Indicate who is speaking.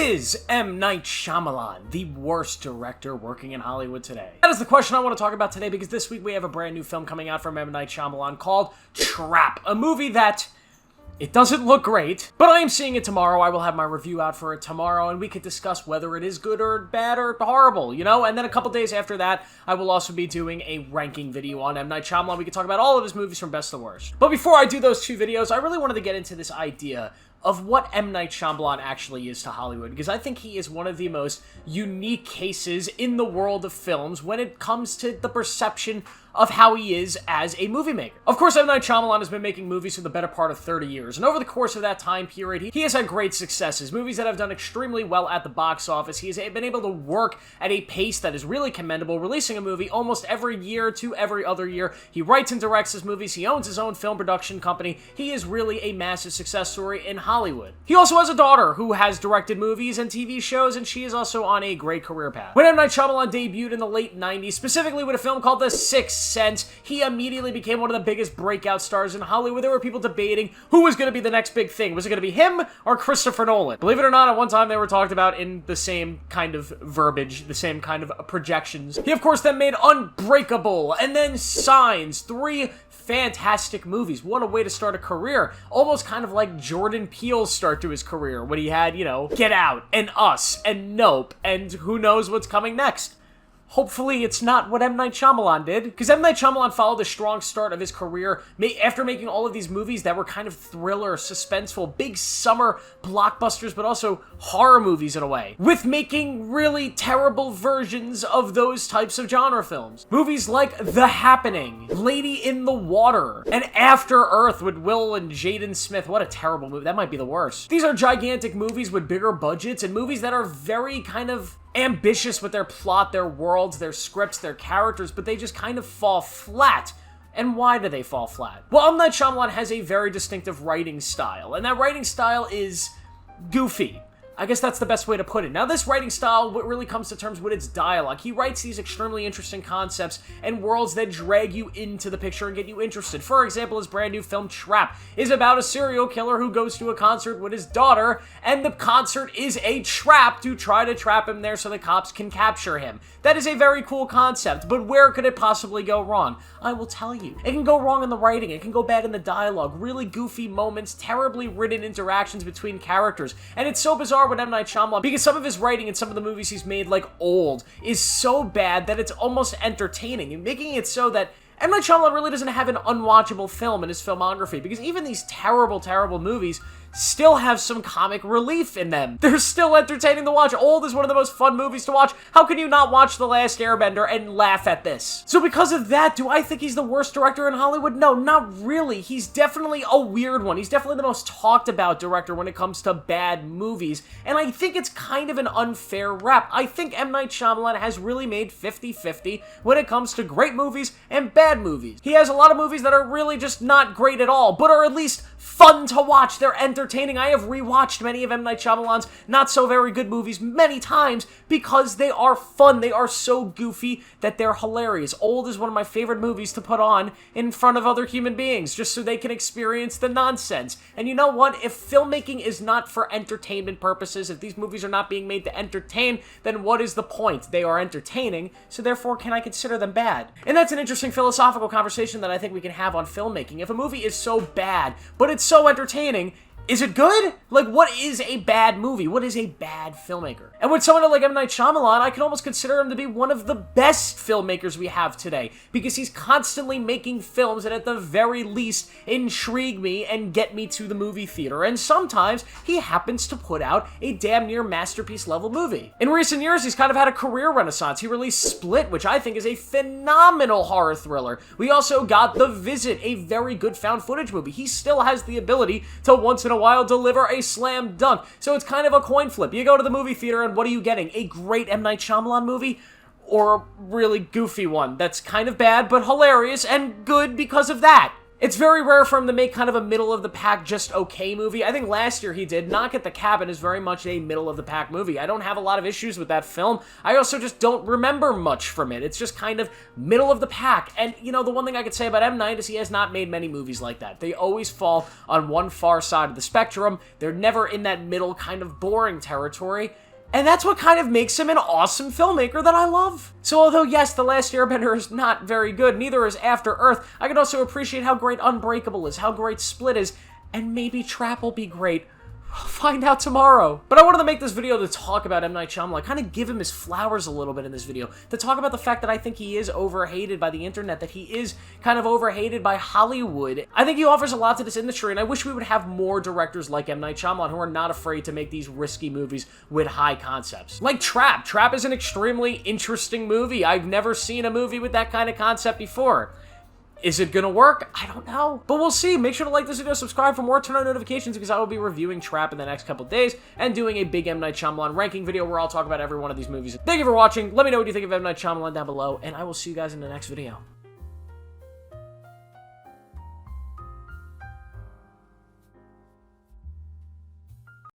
Speaker 1: Is M Night Shyamalan the worst director working in Hollywood today? That is the question I want to talk about today, because this week we have a brand new film coming out from M Night Shyamalan called Trap, a movie that it doesn't look great, but I am seeing it tomorrow. I will have my review out for it tomorrow, and we could discuss whether it is good or bad or horrible, you know? And then a couple days after that, I will also be doing a ranking video on M Night Shyamalan. We can talk about all of his movies from best to worst. But before I do those two videos, I really wanted to get into this idea of what M. Night Shyamalan actually is to Hollywood, because I think he is one of the most unique cases in the world of films when it comes to the perception of how he is as a movie maker. Of course, M. Night Shyamalan has been making movies for the better part of 30 years, and over the course of that time period, he has had great successes, movies that have done extremely well at the box office. He has been able to work at a pace that is really commendable, releasing a movie almost every year to every other year. He writes and directs his movies, he owns his own film production company. He is really a massive success story in Hollywood. He also has a daughter who has directed movies and TV shows, and she is also on a great career path. When M. Night Shyamalan debuted in the late 90s, specifically with a film called The Sixth Sense, he immediately became one of the biggest breakout stars in Hollywood. There were people debating who was going to be the next big thing. Was it going to be him or Christopher Nolan? Believe it or not, at one time they were talked about in the same kind of verbiage, the same kind of projections. He, of course, then made Unbreakable, and then Signs, three fantastic movies. What a way to start a career. Almost kind of like Jordan Peele's start to his career, when he had, you know, Get Out, and Us, and Nope, and who knows what's coming next. Hopefully it's not what M. Night Shyamalan did, because M. Night Shyamalan followed a strong start of his career after making all of these movies that were kind of thriller, suspenseful, big summer blockbusters, but also horror movies in a way, with making really terrible versions of those types of genre films. Movies like The Happening, Lady in the Water, and After Earth with Will and Jaden Smith. What a terrible movie. That might be the worst. These are gigantic movies with bigger budgets, and movies that are very kind of ambitious with their plot, their worlds, their scripts, their characters, but they just kind of fall flat. And why do they fall flat? Well, M. Night Shyamalan has a very distinctive writing style, and that writing style is goofy. I guess that's the best way to put it. Now, this writing style really comes to terms with its dialogue. He writes these extremely interesting concepts and worlds that drag you into the picture and get you interested. For example, his brand new film, Trap, is about a serial killer who goes to a concert with his daughter, and the concert is a trap to try to trap him there so the cops can capture him. That is a very cool concept, but where could it possibly go wrong? I will tell you. It can go wrong in the writing, it can go bad in the dialogue, really goofy moments, terribly written interactions between characters, and it's so bizarre with M. Night Shyamalan, because some of his writing in some of the movies he's made, like Old, is so bad that it's almost entertaining, and making it so that M. Night Shyamalan really doesn't have an unwatchable film in his filmography, because even these terrible, terrible movies still have some comic relief in them. They're still entertaining to watch. Old is one of the most fun movies to watch. How can you not watch The Last Airbender and laugh at this? So because of that, do I think he's the worst director in Hollywood? No, not really. He's definitely a weird one. He's definitely the most talked about director when it comes to bad movies, and I think it's kind of an unfair rap. I think M. Night Shyamalan has really made 50-50 when it comes to great movies and bad movies. He has a lot of movies that are really just not great at all, but are at least fun to watch. They're entertaining. I have rewatched many of M. Night Shyamalan's not so very good movies many times because they are fun. They are so goofy that they're hilarious. Old is one of my favorite movies to put on in front of other human beings just so they can experience the nonsense. And you know what? If filmmaking is not for entertainment purposes, if these movies are not being made to entertain, then what is the point? They are entertaining, so therefore can I consider them bad? And that's an interesting philosophical conversation that I think we can have on filmmaking. If a movie is so bad, but it's so entertaining, is it good? Like, what is a bad movie? What is a bad filmmaker? And with someone like M. Night Shyamalan, I can almost consider him to be one of the best filmmakers we have today, because he's constantly making films that at the very least intrigue me and get me to the movie theater, and sometimes he happens to put out a damn near masterpiece level movie. In recent years, he's kind of had a career renaissance. He released Split, which I think is a phenomenal horror thriller. We also got The Visit, a very good found footage movie. He still has the ability to once in a while deliver a slam dunk. So it's kind of a coin flip. You go to the movie theater and what are you getting? A great M. Night Shyamalan movie? Or a really goofy one that's kind of bad but hilarious and good because of that? It's very rare for him to make kind of a middle-of-the-pack, just okay movie. I think last year he did. Knock at the Cabin is very much a middle-of-the-pack movie. I don't have a lot of issues with that film. I also just don't remember much from it. It's just kind of middle-of-the-pack. And, you know, the one thing I could say about M. Night is he has not made many movies like that. They always fall on one far side of the spectrum. They're never in that middle kind of boring territory. And that's what kind of makes him an awesome filmmaker that I love. So although, yes, The Last Airbender is not very good, neither is After Earth, I can also appreciate how great Unbreakable is, how great Split is, and maybe Trap will be great. I'll find out tomorrow. But I wanted to make this video to talk about M. Night Shyamalan, kind of give him his flowers a little bit in this video, to talk about the fact that I think he is overhated by the internet, that he is kind of overhated by Hollywood. I think he offers a lot to this industry, and I wish we would have more directors like M. Night Shyamalan who are not afraid to make these risky movies with high concepts. Like Trap. Trap is an extremely interesting movie. I've never seen a movie with that kind of concept before. Is it gonna work? I don't know. But we'll see. Make sure to like this video, subscribe for more, turn on notifications because I will be reviewing Trap in the next couple days and doing a big M. Night Shyamalan ranking video where I'll talk about every one of these movies. Thank you for watching. Let me know what you think of M. Night Shyamalan down below, and I will see you guys in the next video.